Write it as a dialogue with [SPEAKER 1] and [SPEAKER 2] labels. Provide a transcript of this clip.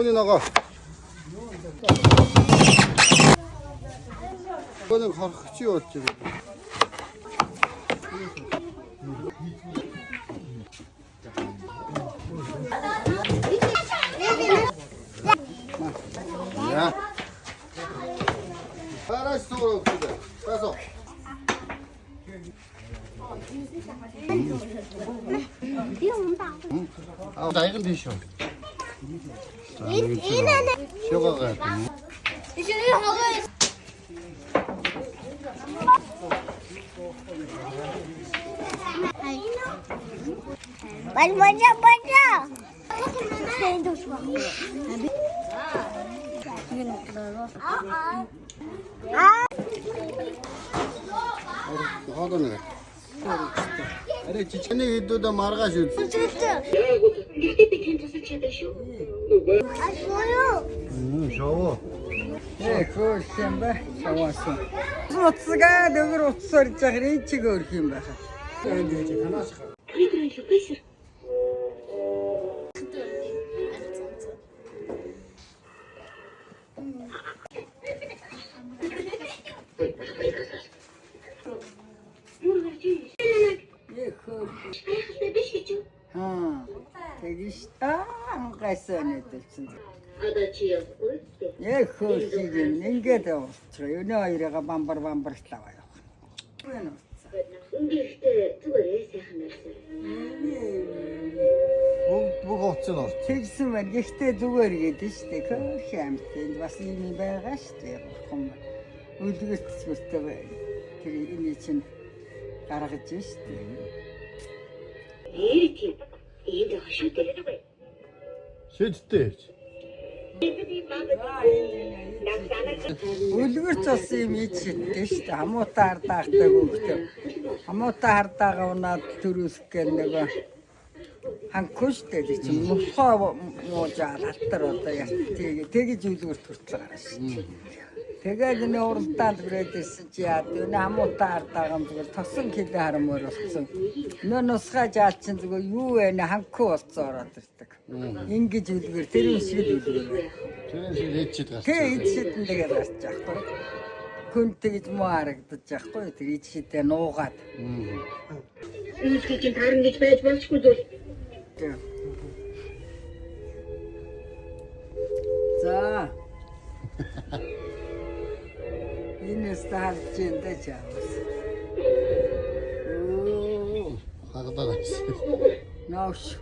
[SPEAKER 1] 손이 나가. 이거는 가르치지 어찌. 야. 하나씩 쏘라고 그래. 빼서. 아, 나 이건 드셔. 쉬어가가.
[SPEAKER 2] 먼저. 제일 좋아.
[SPEAKER 1] 하더네. अरे चिचने की तो मार्गा शूट 샤워
[SPEAKER 3] 예, 그 셈바 샤워스. 소츠가 너그로 소리짝이 치고 이렇게 봐. 예, 그. 되게 안 갔어네 진짜. 예, 그 시즌 인게도 저요 이래가 반발 싸워요. 왜는
[SPEAKER 1] 뭐가 없잖아
[SPEAKER 3] 책쓰면 ихтэй зүгээр гэдэг шүү дээ. Хөөш амтэн бас юм байгаа шүү дээ. Хом үлдгэцгүүртэй тэр энэ чинь гаргаж шүү дээ.
[SPEAKER 1] шийдтэй
[SPEAKER 3] Үлгэр цус юм ичдээ шүү дээ. Хамуутай хардаатай хөвгтөө. Хамуутай хардаагаа унаад төрөөсөх гэх нөгөө ханхуш гэдэг чинь мусхоо муужаад халтар одоо тэгэж үлгэр төртөл гараа шүү. Тэгээд энэ уралдаанд бүрээдсэн чи яа энэ хамуутай хардаагаа зүгээр тосон хилээ харамаар болсон. Нөө нусгаа жаалчин зүгээр юу вэ ханхуу болцоо ороод ирдэг. Ингэж үлгэр тэр юм шиг л үлгэр.
[SPEAKER 1] тэрэн шиг ээчид гарч
[SPEAKER 3] Тэг ичшидэн тэгээд гарч яахгүй. Хүн тэгж муу харагдаж яахгүй. Тэр ичшидээ нуугаад.
[SPEAKER 4] Үүсгэж таран гэж байж болчихгүй зүйл.
[SPEAKER 3] За. Энэ старч энэ чаавс.
[SPEAKER 1] хагадаа гарч
[SPEAKER 3] Науш.